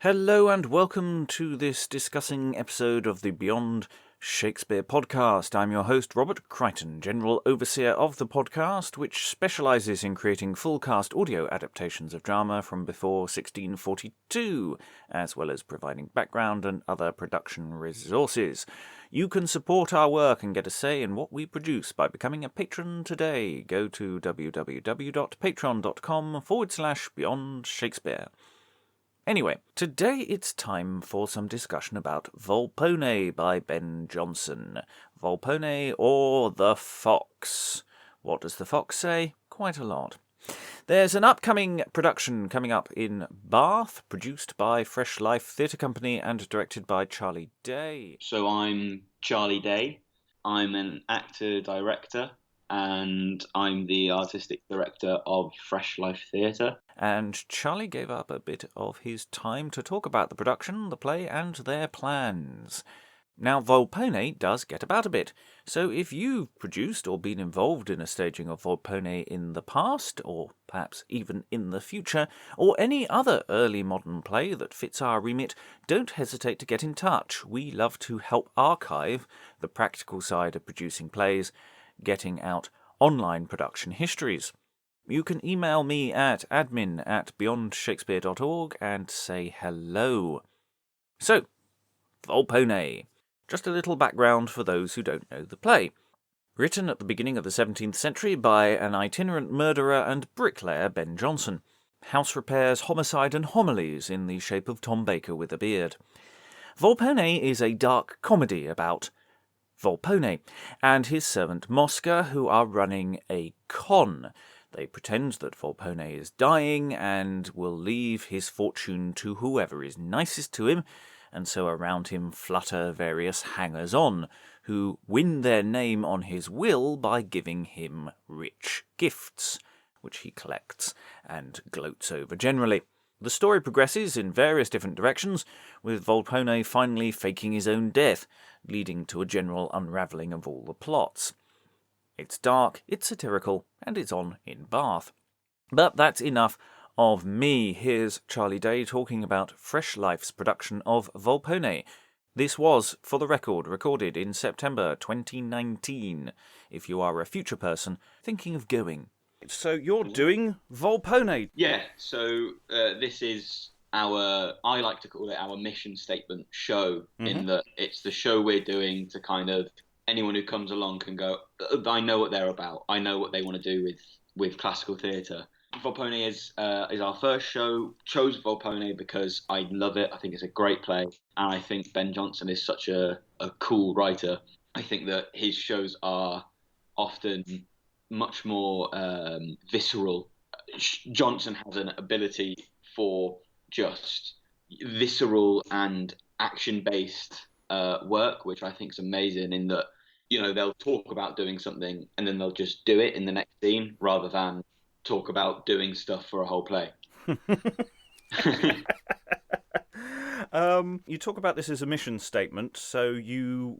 Hello and welcome to this discussing episode of the Beyond Shakespeare podcast. I'm your host, Robert Crichton, General Overseer of the podcast, which specialises in creating full-cast audio adaptations of drama from before 1642, as well as providing background and other production resources. You can support our work and get a say in what we produce by becoming a patron today. Go to www.patreon.com/Beyond Shakespeare. Anyway, today it's time for some discussion about Volpone by Ben Jonson. Volpone or the Fox. What does the fox say? Quite a lot. There's an upcoming production coming up in Bath, produced by Fresh Life Theatre Company and directed by Charlie Day. So I'm Charlie Day. I'm an actor-director and I'm the artistic director of Fresh Life Theatre. And Charlie gave up a bit of his time to talk about the production, the play, and their plans. Now, Volpone does get about a bit, so if you've produced or been involved in a staging of Volpone in the past, or perhaps even in the future, or any other early modern play that fits our remit, don't hesitate to get in touch. We love to help archive the practical side of producing plays, getting out online production histories. You can email me at admin@beyondshakespeare.org and say hello. So, Volpone. Just a little background for those who don't know the play. Written at the beginning of the 17th century by an itinerant murderer and bricklayer, Ben Jonson. House repairs, homicide and homilies in the shape of Tom Baker with a beard. Volpone is a dark comedy about Volpone and his servant Mosca, who are running a con. They pretend that Volpone is dying and will leave his fortune to whoever is nicest to him, and so around him flutter various hangers-on, who win their name on his will by giving him rich gifts, which he collects and gloats over generally. The story progresses in various different directions, with Volpone finally faking his own death, leading to a general unravelling of all the plots. It's dark, it's satirical, and it's on in Bath. But that's enough of me. Here's Charlie Day talking about Fresh Life's production of Volpone. This was, for the record, recorded in September 2019, if you are a future person thinking of going. So you're doing Volpone? Yeah, so this is I like to call it our mission statement show, in that it's the show we're doing to kind of, anyone who comes along can go, I know what they're about. I know what they want to do with classical theatre. Volpone is our first show. Chose Volpone because I love it. I think it's a great play. And I think Ben Jonson is such a cool writer. I think that his shows are often much more visceral. Jonson has an ability for just visceral and action-based work, which I think is amazing, in that, you know, they'll talk about doing something and then they'll just do it in the next scene rather than talk about doing stuff for a whole play. You talk about this as a mission statement, so your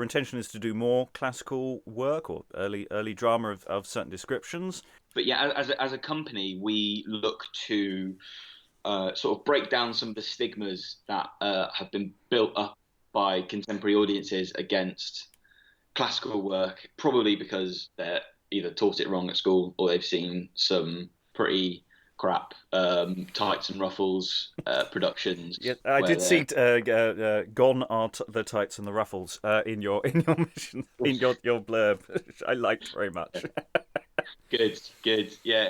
intention is to do more classical work or early drama of certain descriptions. But yeah, as a company, we look to sort of break down some of the stigmas that have been built up by contemporary audiences against classical work, probably because they're either taught it wrong at school or they've seen some pretty crap tights and ruffles productions. Yeah, I did see "Gone are the tights and the ruffles" in your mission, in your blurb. I liked very much. Good. Yeah,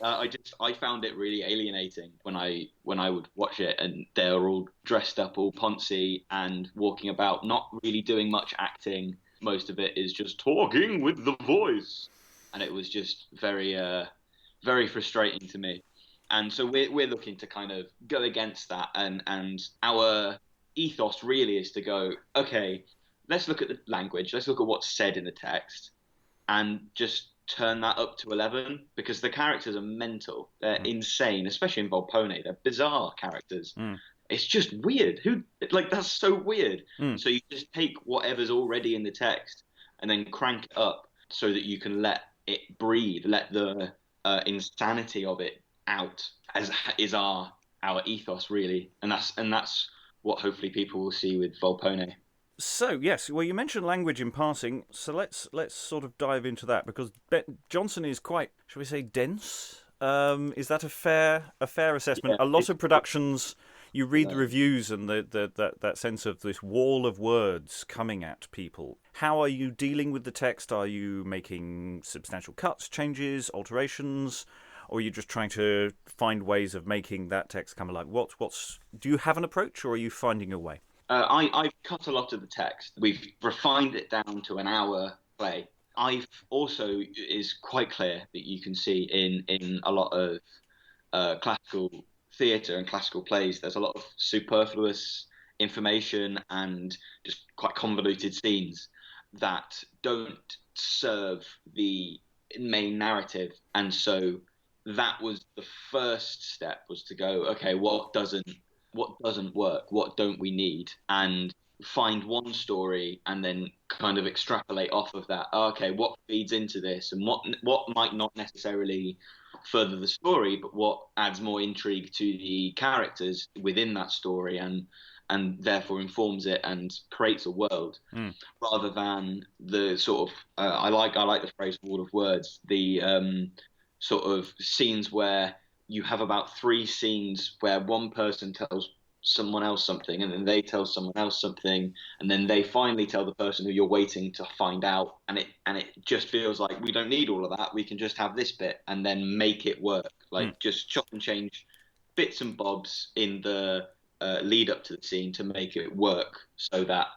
I found it really alienating when I would watch it, and they're all dressed up, all poncy, and walking about, not really doing much acting. Most of it is just talking with the voice, and it was just very frustrating to me. And so we're looking to kind of go against that, and our ethos really is to go, okay, let's look at the language, let's look at what's said in the text, and just turn that up to 11, because the characters are mental. They're insane, especially in Volpone. They're bizarre characters. It's just weird. That's so weird. So you just take whatever's already in the text and then crank it up so that you can let it breathe, let the insanity of it out, as is our our ethos really, and that's what hopefully people will see with Volpone. So yes, well, you mentioned language in passing, so let's sort of dive into that because Jonson is quite, shall we say, dense. Is that a fair assessment? Yeah, A lot of productions, you read the uh, reviews and that sense of this wall of words coming at people. How are you dealing with the text? Are you making substantial cuts, changes, alterations? Or are you just trying to find ways of making that text come alive? Do you have an approach, or are you finding a way? I've cut a lot of the text. We've refined it down to an hour play. I've also is quite clear that you can see in a lot of classical theatre and classical plays. There's a lot of superfluous information and just quite convoluted scenes that don't serve the main narrative. And so that was the first step, was to go, okay, what doesn't work, what don't we need, and find one story and then kind of extrapolate off of that. Okay, what feeds into this, and what might not necessarily further the story, but what adds more intrigue to the characters within that story, and therefore informs it and creates a world, Mm. rather than the sort of I like the phrase wall of words, the sort of scenes where you have about three scenes where one person tells someone else something, and then they tell someone else something, and then they finally tell the person who you're waiting to find out, and it just feels like we don't need all of that. We can just have this bit and then make it work. Mm. Like, just chop and change bits and bobs in the lead up to the scene to make it work, so that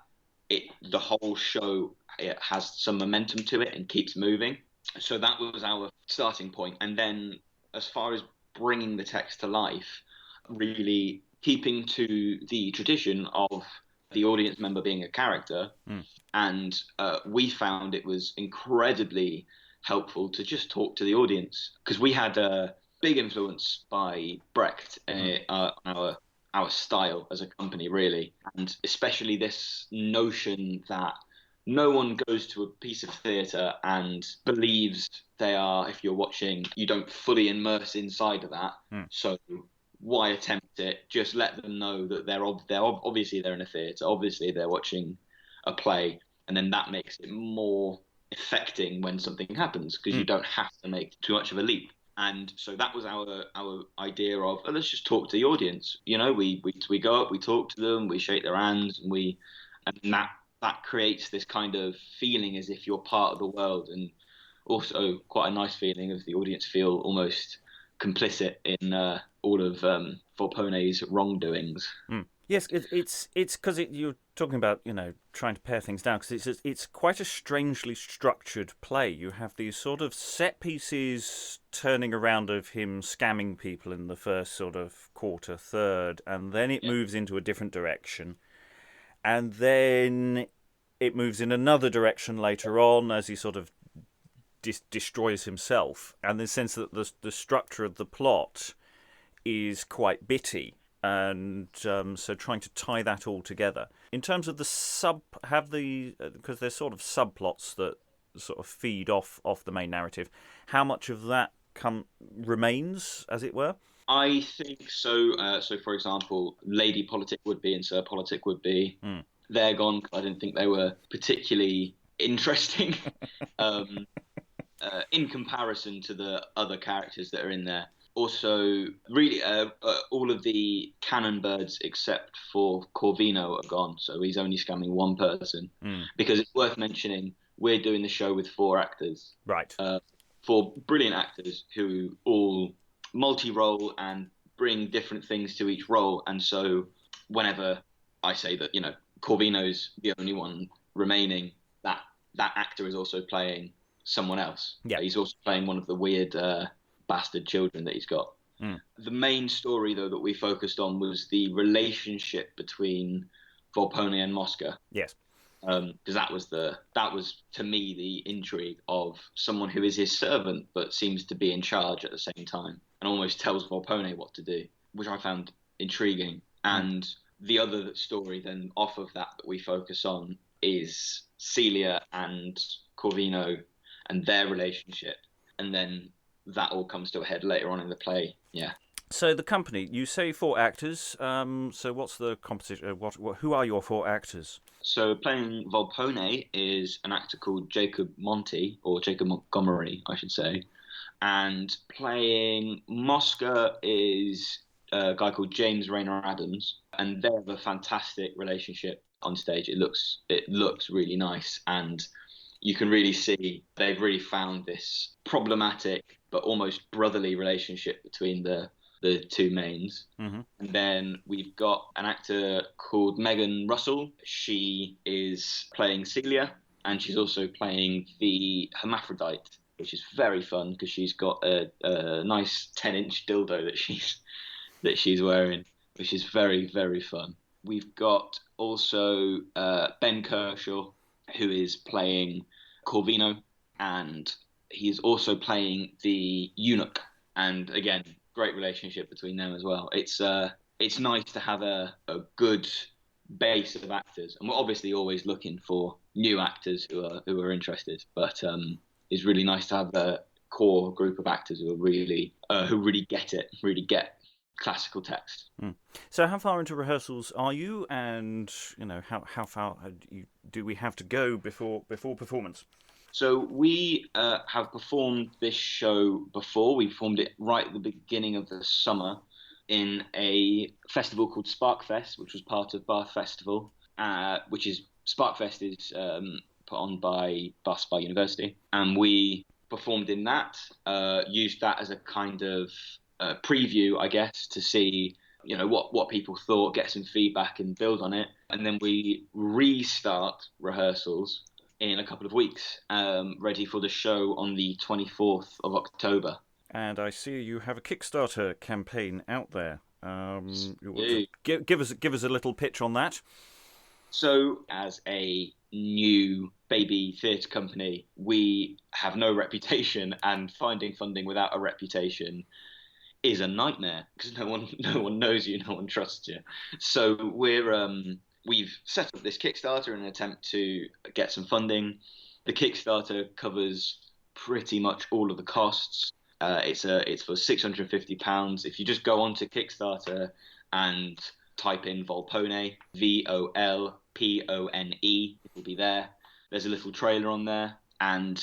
the whole show, it has some momentum to it and keeps moving. So that was our starting point, and then as far as bringing the text to life, really keeping to the tradition of the audience member being a character. Mm. And we found it was incredibly helpful to just talk to the audience, because we had a big influence by Brecht, our style as a company, really, and especially this notion that no one goes to a piece of theatre and believes they are, if you're watching, you don't fully immerse inside of that. Mm. So why attempt it? Just let them know that obviously they're in a theatre, obviously they're watching a play, and then that makes it more affecting when something happens, because you Mm. don't have to make too much of a leap. And so that was our idea of, oh, let's just talk to the audience. We go up, we talk to them, we shake their hands, and that creates this kind of feeling as if you're part of the world, and also quite a nice feeling of the audience feel almost complicit in all of Volpone's wrongdoings. Mm. Yes, it's because you're talking about trying to pare things down, because it's quite a strangely structured play. You have these sort of set pieces turning around of him scamming people in the first sort of quarter third, and then it moves into a different direction, and then it moves in another direction later on as he sort of destroys himself, and the sense that the structure of the plot is quite bitty, and so trying to tie that all together in terms of because there's sort of subplots that sort of feed off the main narrative. How much of that remains, as it were? I think so. So, for example, Lady Politic would be and Sir Politic would be. Mm. They're gone. I didn't think they were particularly interesting in comparison to the other characters that are in there. Also, really, all of the cannon birds except for Corvino are gone, so he's only scamming one person. Mm. Because it's worth mentioning, we're doing the show with four actors, Right. Four brilliant actors who all multi-role and bring different things to each role. And so, whenever I say that, Corvino's the only one remaining, that actor is also playing someone else. Yeah. He's also playing one of the weird bastard children that he's got. Mm. The main story, though, that we focused on was the relationship between Volpone and Mosca. Yes. Because that was to me the intrigue of someone who is his servant but seems to be in charge at the same time and almost tells Volpone what to do, which I found intriguing. And the other story then off of that we focus on is Celia and Corvino and their relationship, and then that all comes to a head later on in the play. Yeah. So the company, you say 4 actors. So what's the competition? Who are your 4 actors? So playing Volpone is an actor called Jacob Monty, or Jacob Montgomery, I should say. And playing Mosca is a guy called James Rayner Adams, and they have a fantastic relationship on stage. It looks really nice, and you can really see they've really found this problematic but almost brotherly relationship between the two mains. Mm-hmm. And then we've got an actor called Megan Russell. She is playing Celia, and she's also playing the hermaphrodite, which is very fun because she's got a nice 10-inch dildo that she's wearing, which is very, very fun. We've got also Ben Kershaw, who is playing Corvino, and he's also playing the eunuch. And again, great relationship between them as well. It's nice to have a good base of actors, and we're obviously always looking for new actors who are interested. But it's really nice to have a core group of actors who really get it, really get classical text. Mm. So how far into rehearsals are you, and how far do we have to go before performance? So we have performed this show before. We performed it right at the beginning of the summer in a festival called Sparkfest, which was part of Bath Festival, which is Sparkfest is put on by Bath University, and we performed in that. Used that as a kind of preview, I guess, to see what people thought, get some feedback, and build on it. And then we restart rehearsals in a couple of weeks, ready for the show on the 24th of October. And I see you have a Kickstarter campaign out there. Yeah. Give us a little pitch on that. So, as a new baby theatre company, we have no reputation, and finding funding without a reputation is a nightmare because no one knows you, no one trusts you. So we've set up this Kickstarter in an attempt to get some funding. The Kickstarter covers pretty much all of the costs. It's for £650. If you just go onto Kickstarter and type in Volpone, Volpone, it will be there. There's a little trailer on there, and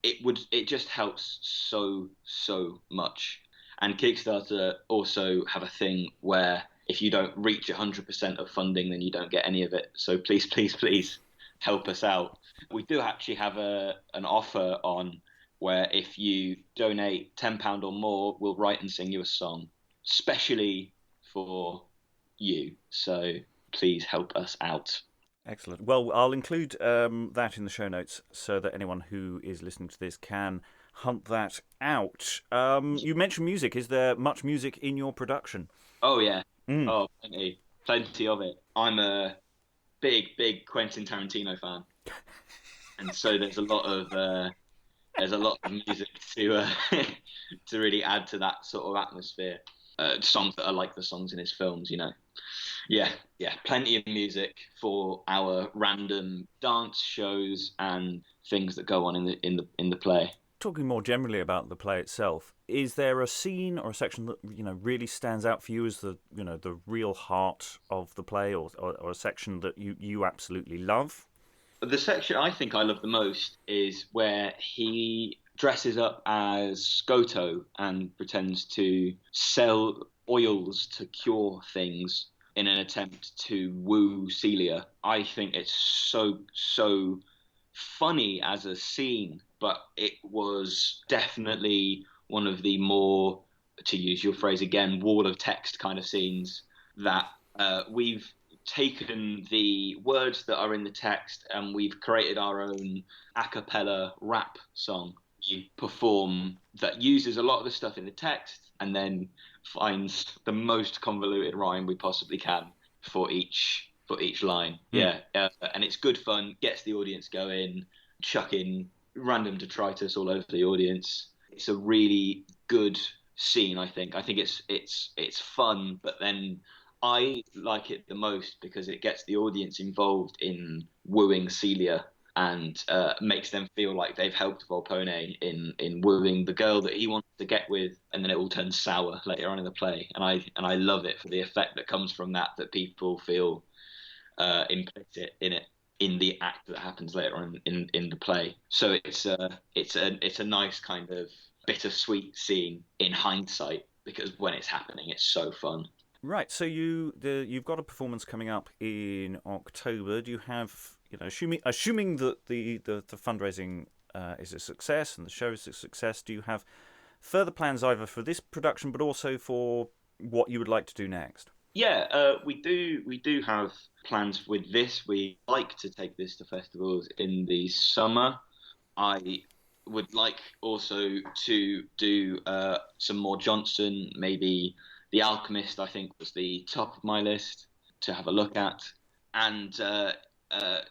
it just helps so much. And Kickstarter also have a thing where if you don't reach 100% of funding, then you don't get any of it. So please help us out. We do actually have an offer on where if you donate £10 or more, we'll write and sing you a song, specially for you. So please help us out. Excellent. Well, I'll include that in the show notes so that anyone who is listening to this can hunt that out. You mentioned music. Is there much music in your production? Oh yeah. Mm. Oh, plenty of it. I'm a big Quentin Tarantino fan, and so there's a lot of music to to really add to that sort of atmosphere. Songs that are like the songs in his films, Yeah, plenty of music for our random dance shows and things that go on in the play. Talking more generally about the play itself, is there a scene or a section that really stands out for you as the the real heart of the play, or a section that you absolutely love? The section I think I love the most is where he dresses up as Scoto and pretends to sell oils to cure things in an attempt to woo Celia. I think it's so funny as a scene, but it was definitely one of the more, to use your phrase again, wall of text kind of scenes that we've taken the words that are in the text and we've created our own a cappella rap song you perform that uses a lot of the stuff in the text and then finds the most convoluted rhyme we possibly can for each line. And it's good fun, gets the audience going, chucking random detritus all over the audience. It's a really good scene. I think it's fun, but then I like it the most because it gets the audience involved in wooing Celia, and makes them feel like they've helped Volpone in wooing the girl that he wants to get with, and then it all turns sour later on in the play. And I love it for the effect that comes from that people feel implicit in it, in the act that happens later on in the play. So it's a nice kind of bittersweet scene in hindsight, because when it's happening, it's so fun. Right. So you've got a performance coming up in October. Do you have, assuming that the fundraising is a success and the show is a success, do you have further plans either for this production but also for what you would like to do next? Yeah, we do have plans with this. We like to take this to festivals in the summer. I would like also to do some more Jonson. Maybe The Alchemist, I think, was the top of my list to have a look at, and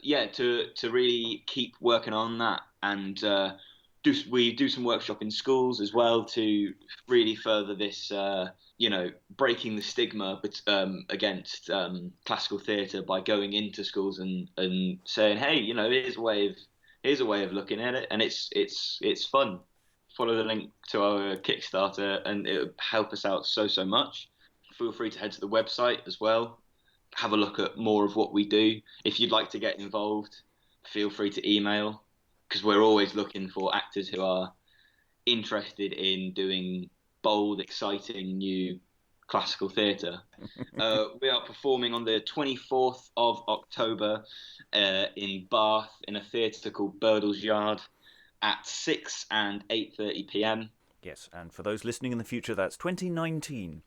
yeah, to really keep working on that, and we do some workshop in schools as well to really further this. Breaking the stigma against classical theatre by going into schools and saying, hey, here's a way of looking at it, and it's fun. Follow the link to our Kickstarter, and it would help us out so much. Feel free to head to the website as well. Have a look at more of what we do. If you'd like to get involved, feel free to email, because we're always looking for actors who are interested in doing bold, exciting new classical theatre. We are performing on the 24th of October in Bath in a theatre called Birdle's Yard at 6 and 8:30 p.m. Yes, and for those listening in the future, that's 2019.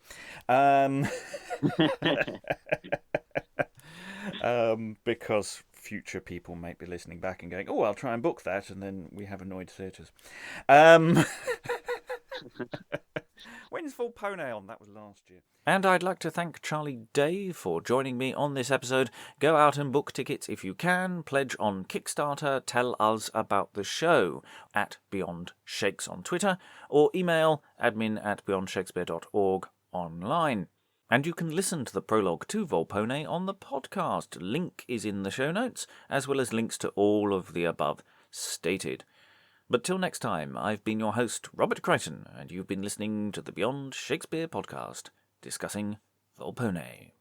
Because future people might be listening back and going, oh, I'll try and book that, and then we have annoyed theatres. When's Volpone on? That was last year. And I'd like to thank Charlie Day for joining me on this episode. Go out and book tickets if you can. Pledge on Kickstarter. Tell us about the show at Beyond Shakes on Twitter, or email admin@beyondshakespeare.org online. And you can listen to the prologue to Volpone on the podcast. Link is in the show notes, as well as links to all of the above stated. But till next time, I've been your host, Robert Crichton, and you've been listening to the Beyond Shakespeare podcast, discussing Volpone.